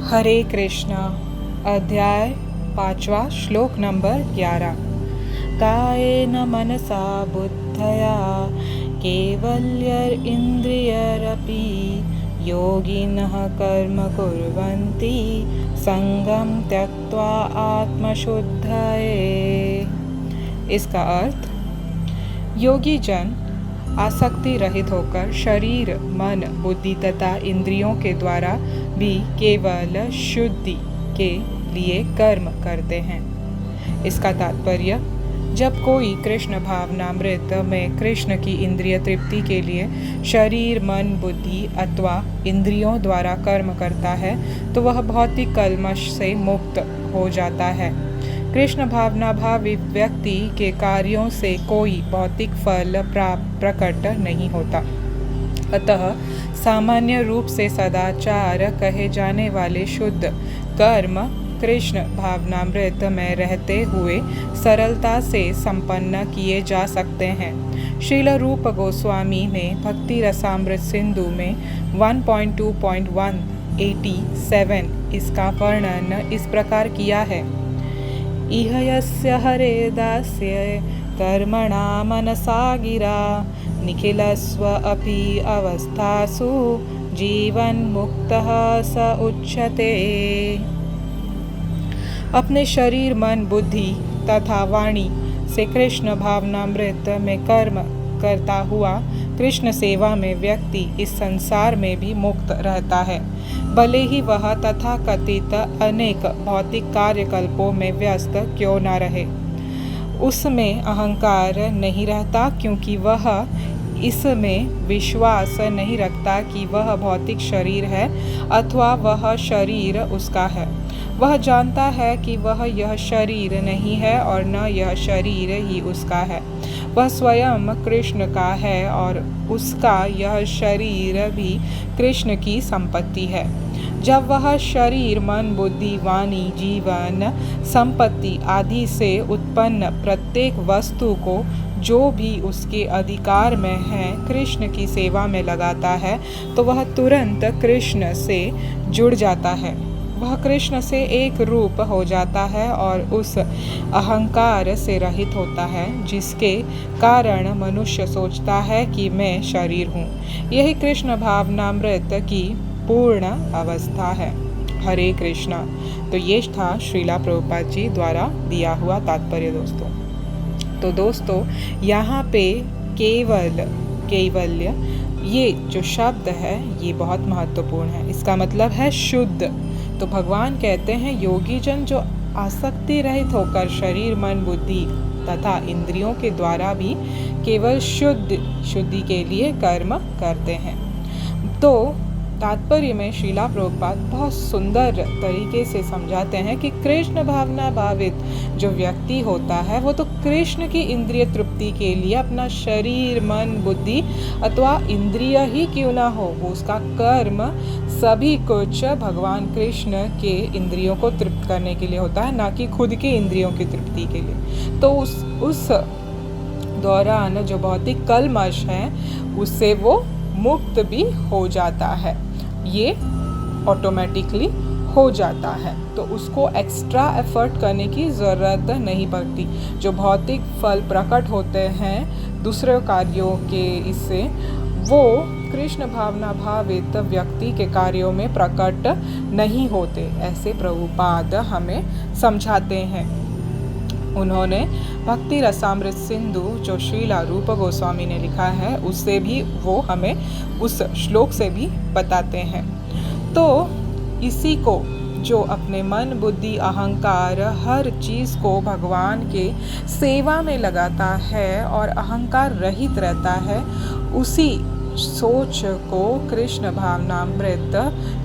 हरे कृष्णा। अध्याय 5वां, श्लोक नंबर 11। कायेन मनसा बुद्धया केवल्यैरिन्द्रियैरपि योगिनः कर्म कुर्वन्ति संगं त्यक्त्वा आत्मशुद्धये। इसका अर्थ, योगी जन आसक्ति रहित होकर शरीर, मन, बुद्धि तथा इंद्रियों के द्वारा भी केवल शुद्धि के लिए कर्म करते हैं। इसका तात्पर्य, जब कोई कृष्ण भावनामृत में कृष्ण की इंद्रिय तृप्ति के लिए शरीर, मन, बुद्धि अथवा इंद्रियों द्वारा कर्म करता है तो वह भौतिक कल्मश से मुक्त हो जाता है। कृष्ण भावना भावी व्यक्ति के कार्यों से कोई भौतिक फल प्रकट नहीं होता। अतः सामान्य रूप से सदाचार कहे जाने वाले शुद्ध कर्म कृष्ण भावनामृत में रहते हुए सरलता से संपन्न किए जा सकते हैं। श्रील रूप गोस्वामी ने भक्ति रसामृत सिंधु में 1.2.187 इसका वर्णन इस प्रकार किया है। इह यस्य हरे दास्य कर्मणा मनसा गिरा निखिलस्व अपि अवस्थासु जीवन मुक्तः स उच्यते। अपने शरीर, मन, बुद्धि तथा वाणी से कृष्ण भावनामृत में कर्म करता हुआ कृष्ण सेवा में व्यक्ति इस संसार में भी मुक्त रहता है, भले ही वह तथाकथित अनेक भौतिक कार्यकल्पों में व्यस्त क्यों न रहे। उसमें अहंकार नहीं रहता, क्योंकि वह इसमें विश्वास नहीं रखता कि वह भौतिक शरीर है अथवा वह शरीर उसका है। वह जानता है कि वह यह शरीर नहीं है और न यह शरीर ही उसका है। वह स्वयं कृष्ण का है और उसका यह शरीर भी कृष्ण की संपत्ति है। जब वह शरीर, मन, बुद्धि, वाणी, जीवन, संपत्ति आदि से उत्पन्न प्रत्येक वस्तु को जो भी उसके अधिकार में है कृष्ण की सेवा में लगाता है तो वह तुरंत कृष्ण से जुड़ जाता है। वह कृष्ण से एक रूप हो जाता है और उस अहंकार से रहित होता है जिसके कारण मनुष्य सोचता है कि मैं शरीर हूँ। यही कृष्ण भावनामृत की पूर्ण अवस्था है। हरे कृष्णा। तो ये था श्रीला प्रभुपाद जी द्वारा दिया हुआ तात्पर्य दोस्तों। तो दोस्तों, यहाँ पे केवल्य ये जो शब्द है ये बहुत महत्वपूर्ण है। इसका मतलब है शुद्ध। तो भगवान कहते हैं योगी जन जो आसक्ति रहित होकर शरीर, मन, बुद्धि तथा इंद्रियों के द्वारा भी केवल शुद्धि के लिए कर्म करते हैं। तो तात्पर्य में श्रीला प्रभुपाद बहुत सुंदर तरीके से समझाते हैं कि कृष्ण भावना भावित जो व्यक्ति होता है वो तो कृष्ण की इंद्रिय तृप्ति के लिए अपना शरीर, मन, बुद्धि अथवा इंद्रिय ही क्यों ना हो, वो उसका कर्म सभी कुछ भगवान कृष्ण के इंद्रियों को तृप्त करने के लिए होता है, ना कि खुद के इंद्रियों की तृप्ति के लिए। तो उस दौरान जो भौतिक कल्मश है उससे वो मुक्त भी हो जाता है। ये ऑटोमेटिकली हो जाता है, तो उसको एक्स्ट्रा एफर्ट करने की ज़रूरत नहीं पड़ती। जो भौतिक फल प्रकट होते हैं दूसरे कार्यों के इससे, वो कृष्ण भावना भावित व्यक्ति के कार्यों में प्रकट नहीं होते, ऐसे प्रभुपाद हमें समझाते हैं। उन्होंने भक्ति रसामृत सिंधु जो श्रीला रूप गोस्वामी ने लिखा है उससे भी वो हमें उस श्लोक से भी बताते हैं। तो इसी को जो अपने मन, बुद्धि, अहंकार हर चीज़ को भगवान के सेवा में लगाता है और अहंकार रहित रहता है, उसी सोच को कृष्ण भावनामृत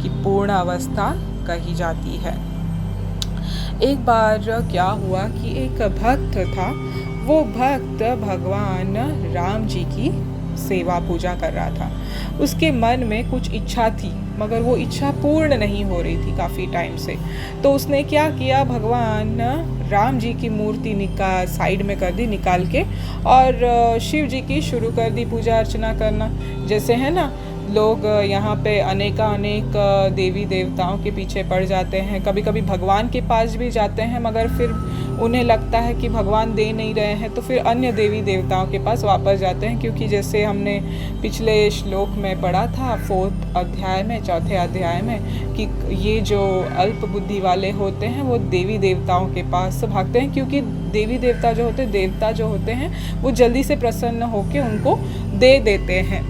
की पूर्ण अवस्था कही जाती है। एक बार क्या हुआ कि एक भक्त था, वो भक्त भगवान राम जी की सेवा पूजा कर रहा था। उसके मन में कुछ इच्छा थी मगर वो इच्छा पूर्ण नहीं हो रही थी काफ़ी टाइम से। तो उसने क्या किया, भगवान राम जी की मूर्ति साइड में कर दी निकाल के, और शिव जी की शुरू कर दी पूजा अर्चना करना। जैसे है ना लोग यहाँ पे अनेक देवी देवताओं के पीछे पड़ जाते हैं, कभी कभी भगवान के पास भी जाते हैं, मगर फिर उन्हें लगता है कि भगवान दे नहीं रहे हैं तो फिर अन्य देवी देवताओं के पास वापस जाते हैं। क्योंकि जैसे हमने पिछले श्लोक में पढ़ा था 4th अध्याय में कि ये जो अल्प बुद्धि वाले होते हैं वो देवी देवताओं के पास भागते हैं, क्योंकि देवी देवता जो होते हैं वो जल्दी से प्रसन्न होकर उनको दे देते हैं।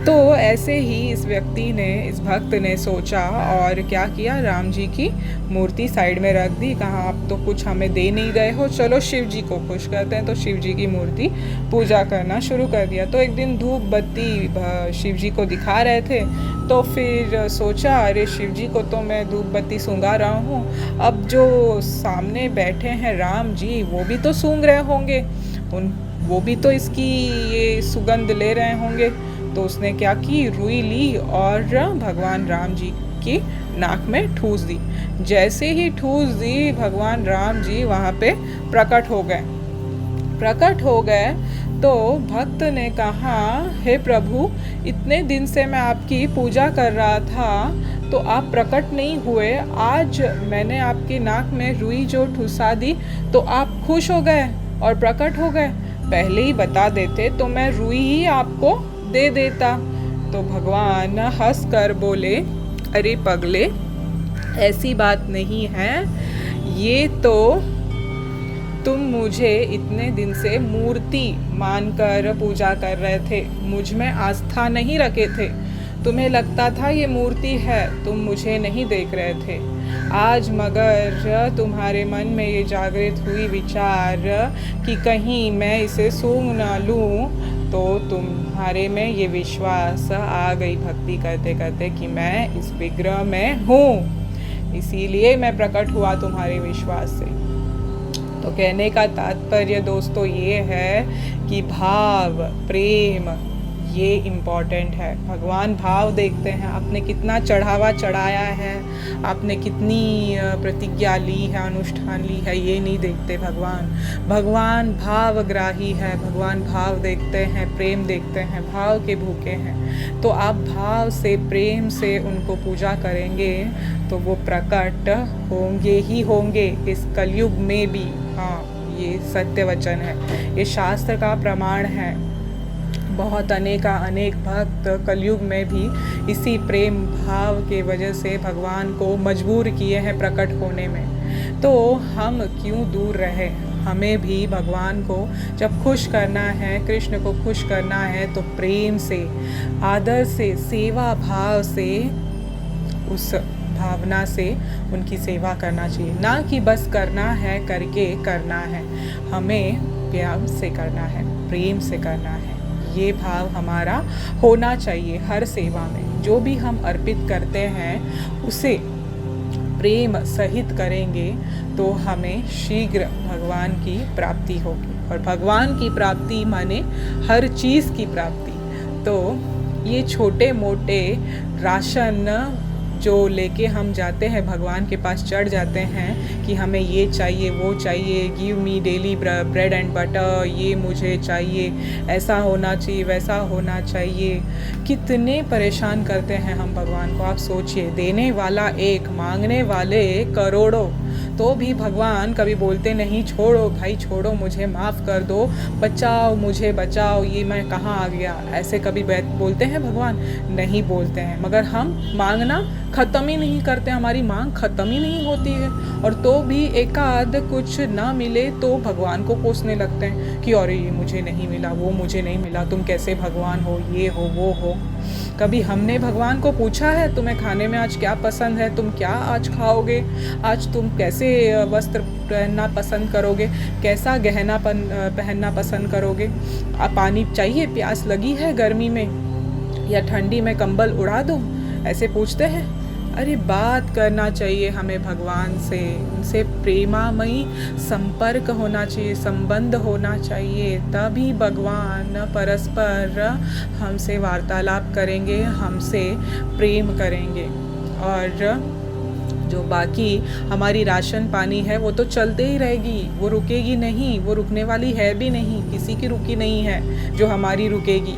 तो ऐसे ही इस भक्त ने सोचा और क्या किया, राम जी की मूर्ति साइड में रख दी। कहा आप तो कुछ हमें दे नहीं रहे हो, चलो शिव जी को खुश करते हैं। तो शिव जी की मूर्ति पूजा करना शुरू कर दिया। तो एक दिन धूप बत्ती शिव जी को दिखा रहे थे, तो फिर सोचा अरे शिव जी को तो मैं धूप बत्ती सूंघा रहा हूँ, अब जो सामने बैठे हैं राम जी वो भी तो सूंघ रहे होंगे, वो भी तो इसकी ये सुगंध ले रहे होंगे। तो उसने क्या की, रुई ली और भगवान राम जी की नाक में ठूस दी। जैसे ही ठूस दी भगवान राम जी वहाँ पे प्रकट हो गए। तो भक्त ने कहा, हे प्रभु, इतने दिन से मैं आपकी पूजा कर रहा था तो आप प्रकट नहीं हुए, आज मैंने आपकी नाक में रुई जो ठुसा दी तो आप खुश हो गए और प्रकट हो गए। पहले ही बता देते तो मैं रुई ही आपको दे देता। तो भगवान हंस कर बोले, अरे पगले, ऐसी बात नहीं है, ये तो तुम मुझे इतने दिन से मूर्ति मानकर पूजा कर रहे थे, मुझ में आस्था नहीं रखे थे, तुम्हें लगता था ये मूर्ति है, तुम मुझे नहीं देख रहे थे। आज मगर तुम्हारे मन में ये जागृत हुई विचार कि कहीं मैं इसे सूंघ ना लूं, तो तुम्हारे में ये विश्वास आ गई भक्ति करते करते कि मैं इस विग्रह में हूँ, इसीलिए मैं प्रकट हुआ तुम्हारे विश्वास से। तो कहने का तात्पर्य दोस्तों ये है कि भाव, प्रेम ये इम्पॉर्टेंट है। भगवान भाव देखते हैं, आपने कितना चढ़ावा चढ़ाया है, आपने कितनी प्रतिज्ञा ली है, अनुष्ठान ली है, ये नहीं देखते भगवान भावग्राही है। भगवान भाव देखते हैं, प्रेम देखते हैं, भाव के भूखे हैं। तो आप भाव से, प्रेम से उनको पूजा करेंगे तो वो प्रकट होंगे ही होंगे इस कलयुग में भी। हाँ, ये सत्य वचन है, ये शास्त्र का प्रमाण है। बहुत अनेक भक्त कलयुग में भी इसी प्रेम भाव के वजह से भगवान को मजबूर किए हैं प्रकट होने में। तो हम क्यों दूर रहे, हमें भी भगवान को जब खुश करना है, कृष्ण को खुश करना है, तो प्रेम से, आदर से, सेवा भाव से, उस भावना से उनकी सेवा करना चाहिए। ना कि बस करना है करके करना है, हमें प्यार से करना है, प्रेम से करना है। ये भाव हमारा होना चाहिए हर सेवा में। जो भी हम अर्पित करते हैं उसे प्रेम सहित करेंगे तो हमें शीघ्र भगवान की प्राप्ति होगी। और भगवान की प्राप्ति माने हर चीज़ की प्राप्ति। तो ये छोटे मोटे राशन जो लेके हम जाते हैं भगवान के पास, चढ़ जाते हैं कि हमें ये चाहिए, वो चाहिए, give me daily bread and butter, ये मुझे चाहिए, ऐसा होना चाहिए, वैसा होना चाहिए। कितने परेशान करते हैं हम भगवान को। आप सोचिए, देने वाला एक, मांगने वाले करोड़ों, तो भी भगवान कभी बोलते नहीं, छोड़ो भाई छोड़ो, मुझे माफ़ कर दो, बचाओ मुझे, बचाओ, ये मैं कहाँ आ गया, ऐसे कभी बोलते हैं भगवान? नहीं बोलते हैं। मगर हम मांगना ख़त्म ही नहीं करते, हमारी मांग ख़त्म ही नहीं होती है। और तो भी एकाध कुछ ना मिले तो भगवान को कोसने लगते हैं कि अरे ये मुझे नहीं मिला, वो मुझे नहीं मिला, तुम कैसे भगवान हो, ये हो, वो हो। कभी हमने भगवान को पूछा है तुम्हें खाने में आज क्या पसंद है, तुम क्या आज खाओगे, आज तुम कैसे वस्त्र पहनना पसंद करोगे, कैसा गहना पहनना पसंद करोगे, पानी चाहिए, प्यास लगी है गर्मी में, या ठंडी में कंबल उड़ा दूँ, ऐसे पूछते हैं? अरे बात करना चाहिए हमें भगवान से, उनसे प्रेमामयी संपर्क होना चाहिए, संबंध होना चाहिए, तभी भगवान परस्पर हमसे वार्तालाप करेंगे, हमसे प्रेम करेंगे। और जो बाकी हमारी राशन पानी है वो तो चलते ही रहेगी, वो रुकेगी नहीं, वो रुकने वाली है भी नहीं, किसी की रुकी नहीं है जो हमारी रुकेगी।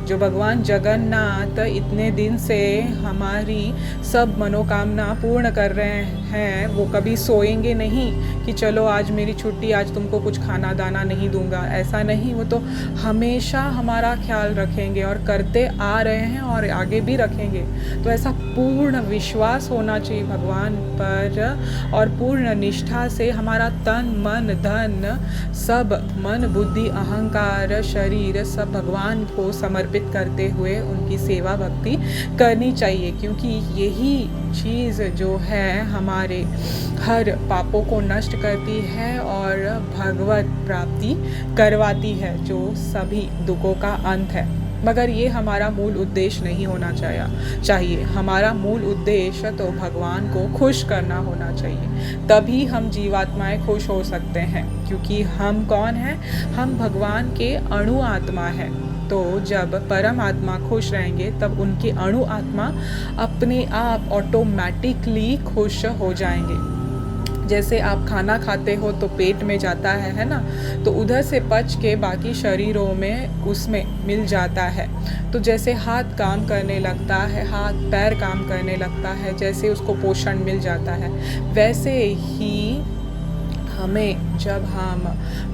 जो भगवान जगन्नाथ इतने दिन से हमारी सब मनोकामना पूर्ण कर रहे हैं, वो कभी सोएंगे नहीं कि चलो आज मेरी छुट्टी, आज तुमको कुछ खाना दाना नहीं दूंगा, ऐसा नहीं। वो तो हमेशा हमारा ख्याल रखेंगे और करते आ रहे हैं और आगे भी रखेंगे। तो ऐसा पूर्ण विश्वास होना चाहिए भगवान पर और पूर्ण निष्ठा से हमारा तन मन धन सब, मन बुद्धि अहंकार शरीर सब भगवान को समर्पित करते हुए उनकी सेवा भक्ति करनी चाहिए, क्योंकि यही चीज़ जो है हमारे हर पापों को नष्ट करती है और भगवत प्राप्ति करवाती है, जो सभी दुखों का अंत है। मगर ये हमारा मूल उद्देश्य नहीं होना चाहिए। हमारा मूल उद्देश्य तो भगवान को खुश करना होना चाहिए, तभी हम जीवात्माएं खुश हो सकते हैं। क्योंकि हम कौन हैं? हम भगवान के अणु आत्मा हैं। तो जब परम आत्मा खुश रहेंगे तब उनके अणु आत्मा अपने आप ऑटोमेटिकली खुश हो जाएंगे। जैसे आप खाना खाते हो तो पेट में जाता है ना, तो उधर से पच के बाकी शरीरों में उसमें मिल जाता है। तो जैसे हाथ काम करने लगता है, हाथ पैर काम करने लगता है, जैसे उसको पोषण मिल जाता है, वैसे ही हमें जब हम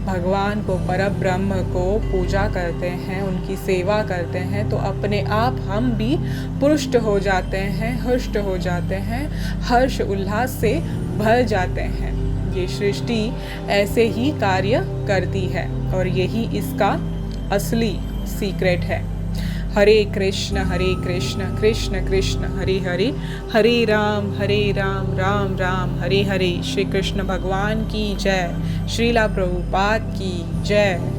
भगवान को परब्रह्म को पूजा करते हैं, उनकी सेवा करते हैं, तो अपने आप हम भी पुष्ट हो जाते हैं, हृष्ट हो जाते हैं, हर्ष उल्लास से भर जाते हैं। ये सृष्टि ऐसे ही कार्य करती है और यही इसका असली सीक्रेट है। हरे कृष्ण कृष्ण कृष्ण हरे हरे, हरे राम राम राम हरे हरे। श्री कृष्ण भगवान की जय। श्रीला प्रभुपाद की जय।